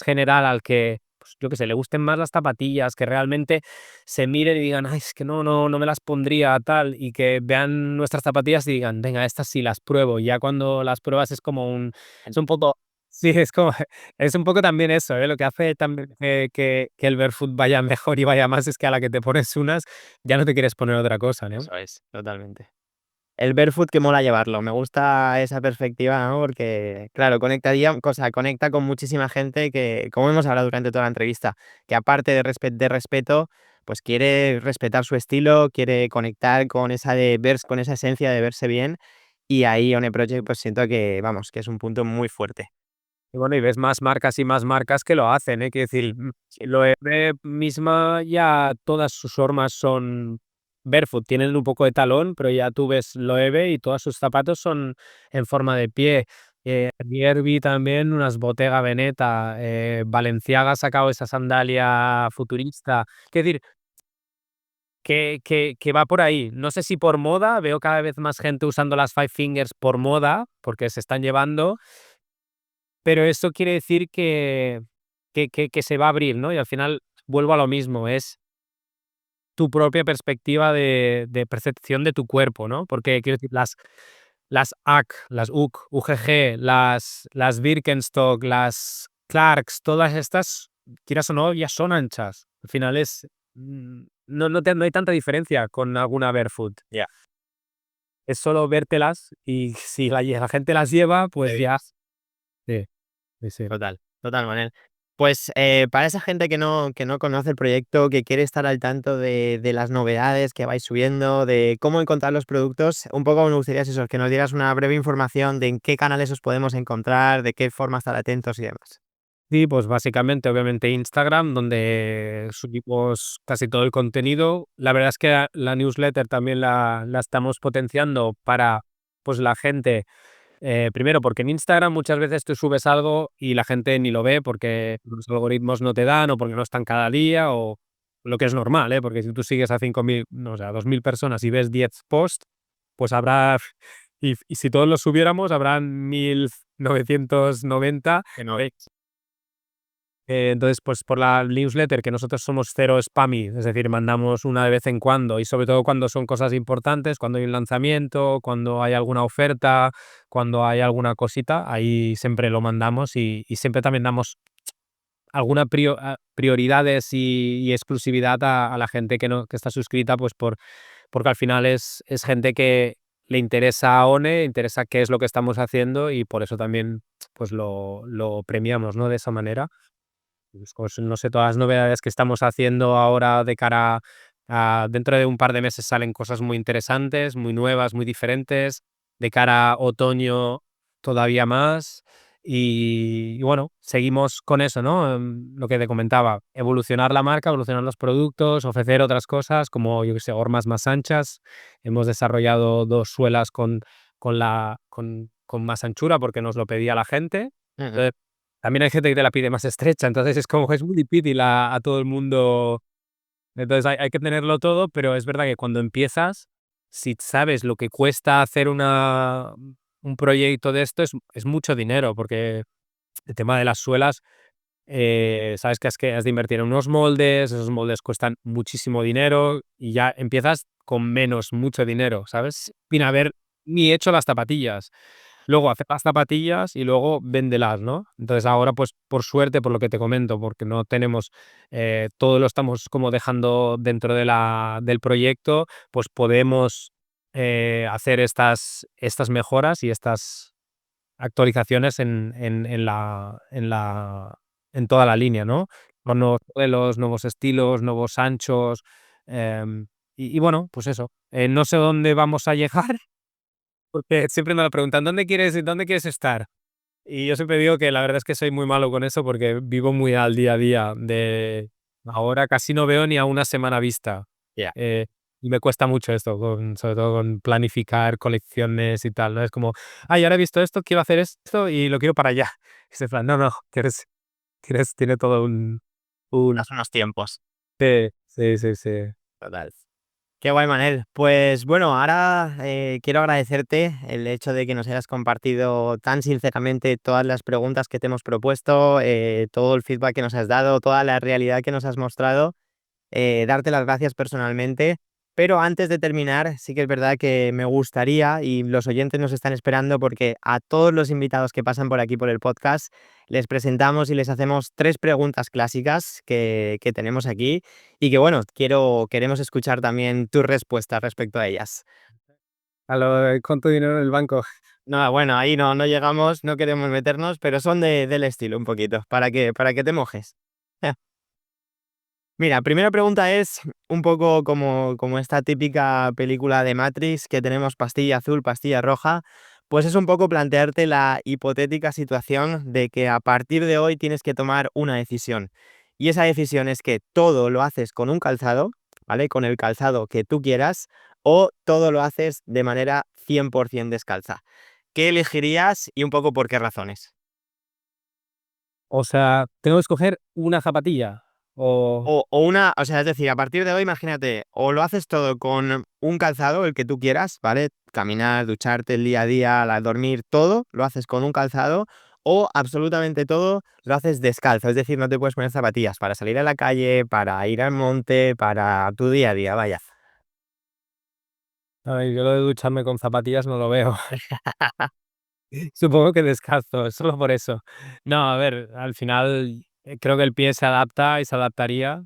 general al que, pues, yo qué sé, le gusten más las zapatillas, que realmente se miren y digan: "Ay, es que no me las pondría", tal, y que vean nuestras zapatillas y digan: "Venga, estas sí las pruebo". Y ya cuando las pruebas es un poco sí, es como es un poco también eso, ¿eh? Lo que hace también que el barefoot vaya mejor y vaya más es que a la que te pones unas ya no te quieres poner otra cosa, ¿no? Eso es, totalmente. El barefoot que mola llevarlo. Me gusta esa perspectiva, ¿no? Porque, claro, conecta con muchísima gente que, como hemos hablado durante toda la entrevista, que aparte de respeto, pues quiere respetar su estilo, quiere conectar con con esa esencia de verse bien. Y ahí One Project, pues siento que, vamos, que es un punto muy fuerte. Y bueno, y ves más marcas y más marcas que lo hacen, ¿eh? Quiero decir, Loewe misma ya todas sus formas son barefoot, tienen un poco de talón, pero ya tú ves Loewe y todos sus zapatos son en forma de pie. Niervi también, unas Bottega Veneta, Balenciaga ha sacado esa sandalia futurista. Quiero decir, que va por ahí. No sé si por moda, veo cada vez más gente usando las Five Fingers por moda, porque se están llevando, pero eso quiere decir que se va a abrir, ¿no? Y al final vuelvo a lo mismo, es tu propia perspectiva de percepción de tu cuerpo, ¿no? Porque quiero decir, las UGG, las UGG, UGG, las Birkenstock, las Clarks, todas estas, quieras o no, ya son anchas. Al final no hay tanta diferencia con alguna barefoot. Ya. es solo vértelas y si la gente las lleva, pues Sí. ya. Sí, sí, sí. Total, Manel. Pues para esa gente que no conoce el proyecto, que quiere estar al tanto de las novedades que vais subiendo, de cómo encontrar los productos, un poco me gustaría eso, que nos dieras una breve información de en qué canales os podemos encontrar, de qué forma estar atentos y demás. Sí, pues básicamente, obviamente Instagram, donde subimos casi todo el contenido. La verdad es que la newsletter también la estamos potenciando para, pues, la gente. Primero, porque en Instagram muchas veces tú subes algo y la gente ni lo ve porque los algoritmos no te dan o porque no están cada día o lo que es normal, ¿eh? Porque si tú sigues a 5.000, no, o sea, a 2.000 personas y ves 10 posts, pues habrá, y si todos los subiéramos, habrán 1.990 que no veis. Entonces, pues por la newsletter, que nosotros somos cero spammy, es decir, mandamos una de vez en cuando y sobre todo cuando son cosas importantes, cuando hay un lanzamiento, cuando hay alguna oferta, cuando hay alguna cosita, ahí siempre lo mandamos y siempre también damos alguna prioridades y exclusividad a la gente que, no, que está suscrita, pues porque al final es gente que le interesa a ONE, interesa qué es lo que estamos haciendo y por eso también pues lo premiamos, ¿no? De esa manera. Pues no sé, todas las novedades que estamos haciendo ahora de cara a dentro de un par de meses salen cosas muy interesantes, muy nuevas, muy diferentes. De cara a otoño todavía más. Y bueno, seguimos con eso, ¿no? Lo que te comentaba, evolucionar la marca, evolucionar los productos, ofrecer otras cosas como, yo que sé, hormas más anchas. Hemos desarrollado 2 suelas con más anchura porque nos lo pedía la gente. Ujú. Entonces, también hay gente que te la pide más estrecha, entonces es como que es muy difícil a todo el mundo. Entonces hay que tenerlo todo, pero es verdad que cuando empiezas, si sabes lo que cuesta hacer un proyecto de esto, es mucho dinero, porque el tema de las suelas, sabes que has de invertir en unos moldes, esos moldes cuestan muchísimo dinero y ya empiezas con menos, mucho dinero, ¿sabes? Sin haber ni hecho las zapatillas. Luego hacer las zapatillas y luego véndelas, ¿no? Entonces ahora, pues, por suerte, por lo que te comento, porque no tenemos, todo lo estamos como dejando dentro del proyecto, pues podemos, hacer estas mejoras y estas actualizaciones en toda la línea, ¿no? Con nuevos modelos, nuevos estilos, nuevos anchos, y bueno, pues eso. No sé dónde vamos a llegar, porque siempre me lo preguntan: ¿Dónde quieres estar? Y yo siempre digo que la verdad es que soy muy malo con eso porque vivo muy al día a día. Ahora casi no veo ni a una semana vista. Ya. eh, y me cuesta mucho esto, sobre todo con planificar colecciones y tal, ¿no? Es como, ay, ahora he visto esto, quiero hacer esto y lo quiero para allá. Y es en plan, no, no, tiene todo un. Das unos tiempos. Sí, sí, sí, sí. Total. Qué guay, Manel. Pues bueno, ahora quiero agradecerte el hecho de que nos hayas compartido tan sinceramente todas las preguntas que te hemos propuesto, todo el feedback que nos has dado, toda la realidad que nos has mostrado. Darte las gracias personalmente. Pero antes de terminar, sí que es verdad que me gustaría, y los oyentes nos están esperando, porque a todos los invitados que pasan por aquí por el podcast, les presentamos y les hacemos 3 preguntas clásicas que tenemos aquí y que, bueno, queremos escuchar también tus respuestas respecto a ellas. A lo de cuánto dinero en el banco. No, bueno, ahí no llegamos, no queremos meternos, pero son del estilo un poquito, para que te mojes. Mira, primera pregunta es un poco como esta típica película de Matrix que tenemos pastilla azul, pastilla roja, pues es un poco plantearte la hipotética situación de que a partir de hoy tienes que tomar una decisión. Y esa decisión es que todo lo haces con un calzado, ¿vale? Con el calzado que tú quieras, o todo lo haces de manera 100% descalza. ¿Qué elegirías y un poco por qué razones? O sea, tengo que escoger una zapatilla. O. O sea, es decir, a partir de hoy, imagínate, o lo haces todo con un calzado, el que tú quieras, ¿vale? Caminar, ducharte el día a día, dormir, todo lo haces con un calzado, o absolutamente todo lo haces descalzo, es decir, no te puedes poner zapatillas para salir a la calle, para ir al monte, para tu día a día, vaya. A ver, yo lo de ducharme con zapatillas no lo veo. Supongo que descalzo, solo por eso. No, a ver, al final, creo que el pie se adapta y se adaptaría.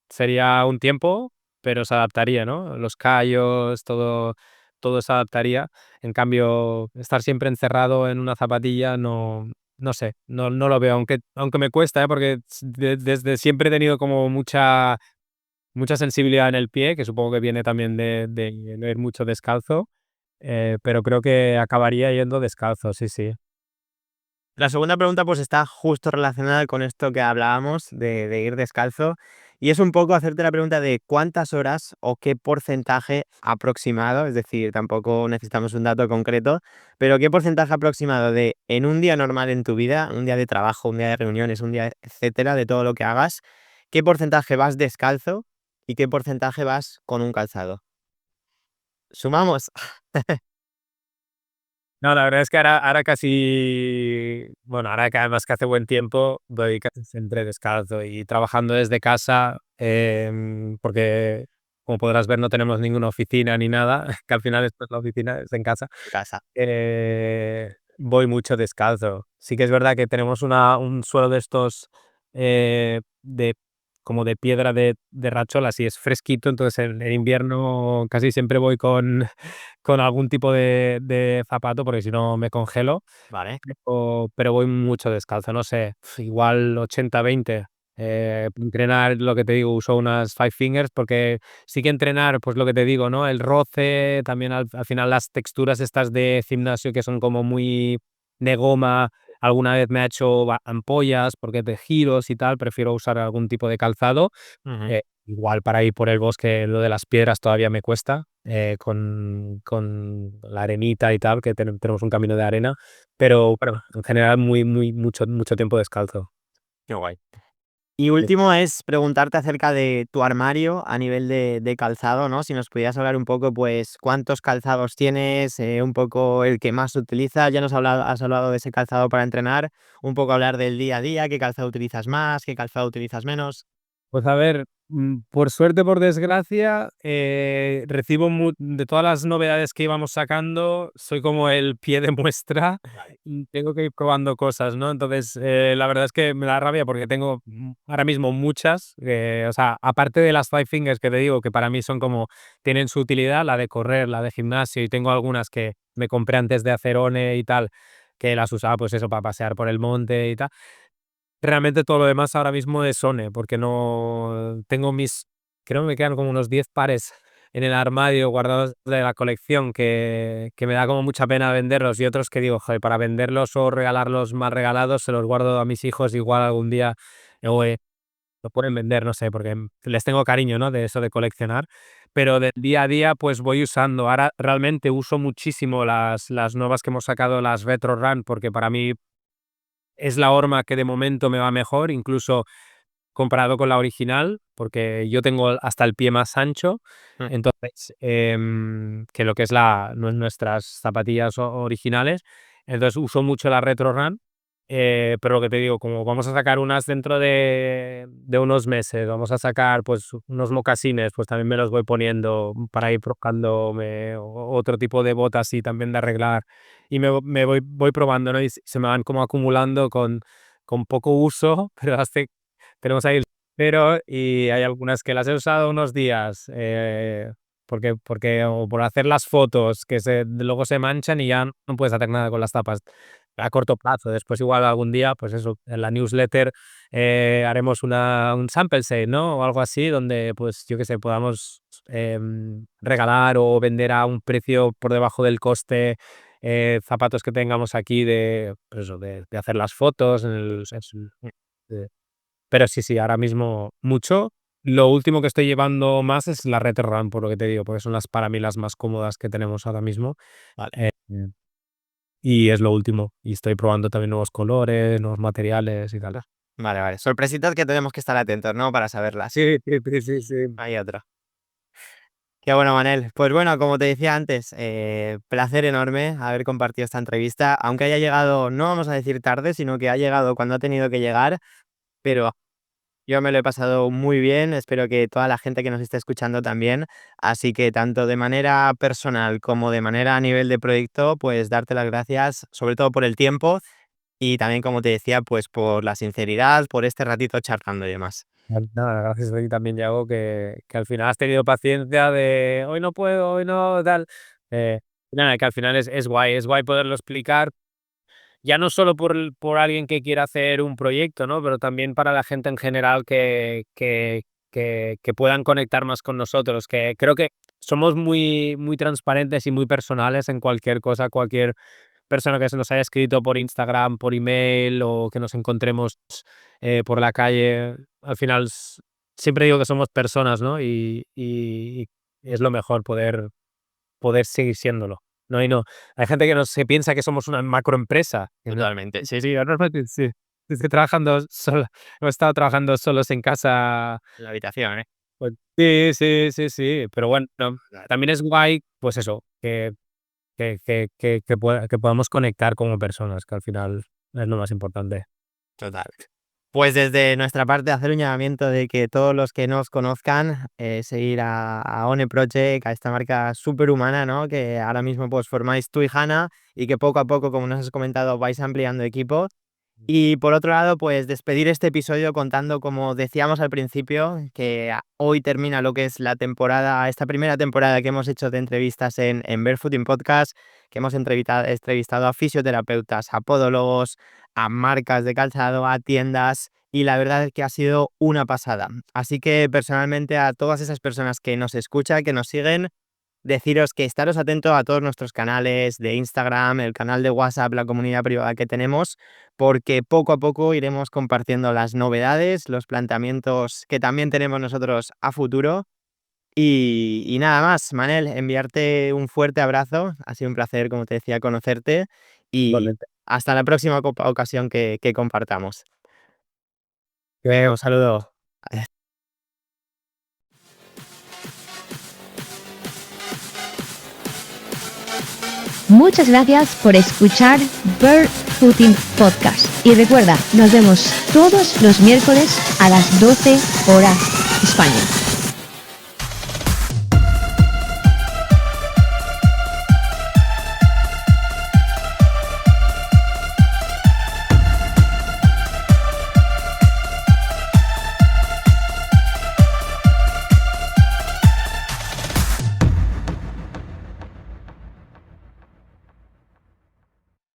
Sería un tiempo, pero se adaptaría, ¿no? Los callos, todo. todo se adaptaría. En cambio, estar siempre encerrado en una zapatilla no sé, no lo veo, aunque me cuesta, porque desde siempre he tenido como mucha sensibilidad en el pie, que supongo que viene también de ir mucho descalzo, pero creo que acabaría yendo descalzo, sí, sí. La segunda pregunta pues está justo relacionada con esto que hablábamos de ir descalzo y es un poco hacerte la pregunta de cuántas horas o qué porcentaje aproximado, es decir, tampoco necesitamos un dato concreto, pero qué porcentaje aproximado de en un día normal en tu vida, un día de trabajo, un día de reuniones, un día, etcétera, de todo lo que hagas, qué porcentaje vas descalzo y qué porcentaje vas con un calzado. Sumamos. No, la verdad es que ahora casi, bueno, ahora que además que hace buen tiempo, voy casi siempre descalzo y trabajando desde casa, porque como podrás ver no tenemos ninguna oficina ni nada, que al final después la oficina es en casa. En casa. Voy mucho descalzo. Sí que es verdad que tenemos un suelo de estos, de como de piedra de racholas y es fresquito, entonces en invierno casi siempre voy con con algún tipo de zapato, porque si no me congelo, Vale. pero voy mucho descalzo, no sé, igual 80-20. Entrenar, lo que te digo, uso unas Five Fingers porque sí que entrenar, pues lo que te digo, ¿no? El roce, también al final las texturas estas de gimnasio que son como muy de goma, alguna vez me ha hecho ampollas porque de giros y tal, prefiero usar algún tipo de calzado. Ujú. Igual para ir por el bosque, lo de las piedras todavía me cuesta, con la arenita y tal, que tenemos un camino de arena, pero bueno, en general mucho tiempo descalzo. Qué guay. Y último es preguntarte acerca de tu armario a nivel de calzado, ¿no? Si nos pudieras hablar un poco, pues, cuántos calzados tienes, un poco el que más utilizas. Ya has hablado de ese calzado para entrenar, un poco hablar del día a día, qué calzado utilizas más, qué calzado utilizas menos. Pues a ver, por suerte, por desgracia, recibo de todas las novedades que íbamos sacando, soy como el pie de muestra Vale. y tengo que ir probando cosas, ¿no? Entonces, la verdad es que me da rabia porque tengo ahora mismo muchas, o sea, aparte de las Five Fingers que te digo, que para mí son como, tienen su utilidad, la de correr, la de gimnasio, y tengo algunas que me compré antes de hacer ONE y tal, que las usaba pues eso, para pasear por el monte y tal. Realmente todo lo demás ahora mismo es Sone, porque no tengo creo que me quedan como unos 10 pares en el armario guardados de la colección que me da como mucha pena venderlos y otros que digo, joder, para venderlos o regalarlos mal regalados, se los guardo a mis hijos, igual algún día, eh, lo pueden vender, no sé, porque les tengo cariño, ¿no? De eso de coleccionar, pero del día a día, pues voy usando. Ahora realmente uso muchísimo las nuevas que hemos sacado, las Retro Run, porque para mí es la horma que de momento me va mejor, incluso comparado con la original, porque yo tengo hasta el pie más ancho, Mm. entonces, que lo que es nuestras zapatillas originales. Entonces uso mucho la Retro Run, pero lo que te digo, como vamos a sacar unas dentro de unos meses, vamos a sacar pues unos mocasines, pues también me los voy poniendo para ir probándome otro tipo de botas y también de arreglar. Y me voy probando, ¿no? Y se me van como acumulando con poco uso, pero tenemos ahí pero y hay algunas que las he usado unos días, porque o por hacer las fotos que luego se manchan y ya no puedes hacer nada con las tapas a corto plazo. Después igual algún día, pues eso, en la newsletter, haremos un sample sale, ¿no? O algo así, donde, pues, yo qué sé, podamos, regalar o vender a un precio por debajo del coste, zapatos que tengamos aquí pues eso, de hacer las fotos en pero sí, sí, ahora mismo mucho. Lo último que estoy llevando más es la Red Run, por lo que te digo, porque son para mí las más cómodas que tenemos ahora mismo, Vale. eh, y es lo último. Y estoy probando también nuevos colores, nuevos materiales y tal. Vale, vale. Sorpresitas que tenemos que estar atentos, ¿no? Para saberlas. Sí, sí, sí, sí, sí. Hay otra. Qué bueno, Manel. Pues bueno, como te decía antes, placer enorme haber compartido esta entrevista, aunque haya llegado, no vamos a decir tarde, sino que ha llegado cuando ha tenido que llegar, pero yo me lo he pasado muy bien, espero que toda la gente que nos esté escuchando también, así que tanto de manera personal como de manera a nivel de proyecto, pues darte las gracias, sobre todo por el tiempo y también, como te decía, pues por la sinceridad, por este ratito charlando y demás. Nada, gracias a ti también, Yago, que al final has tenido paciencia de hoy no puedo, hoy no, tal. Nada, que al final es guay poderlo explicar, ya no solo por alguien que quiera hacer un proyecto, ¿no? Pero también para la gente en general que puedan conectar más con nosotros, que creo que somos muy, muy transparentes y muy personales en cualquier cosa, cualquier persona que se nos haya escrito por Instagram, por email o que nos encontremos por la calle. Al final siempre digo que somos personas, ¿no? Y es lo mejor poder seguir siéndolo. No, hay gente que se piensa que somos una macroempresa. Totalmente. Sí, normalmente sí. Estoy trabajando solo, hemos estado trabajando solos en casa. La habitación, ¿eh? Pues sí. Pero bueno, también es guay, pues eso, que podamos conectar como personas, que al final es lo más importante. Total. Pues desde nuestra parte hacer un llamamiento de que todos los que nos conozcan, seguir a One Project, a esta marca superhumana, ¿no? Que ahora mismo pues formáis tú y Hanna y que poco a poco, como nos has comentado, vais ampliando equipo. Y por otro lado, pues despedir este episodio contando, como decíamos al principio, que hoy termina lo que es la temporada, esta primera temporada que hemos hecho de entrevistas en Barefooting Podcast, que hemos entrevistado a fisioterapeutas, a podólogos, a marcas de calzado, a tiendas, y la verdad es que ha sido una pasada. Así que personalmente a todas esas personas que nos escuchan, que nos siguen, deciros que estaros atentos a todos nuestros canales de Instagram, el canal de WhatsApp, la comunidad privada que tenemos, porque poco a poco iremos compartiendo las novedades, los planteamientos que también tenemos nosotros a futuro. Y nada más, Manel, enviarte un fuerte abrazo. Ha sido un placer, como te decía, conocerte y Igualmente. hasta la próxima ocasión que compartamos. Un saludo. Muchas gracias por escuchar Barefooting Podcast. Y recuerda, nos vemos todos los miércoles a las 12 horas España.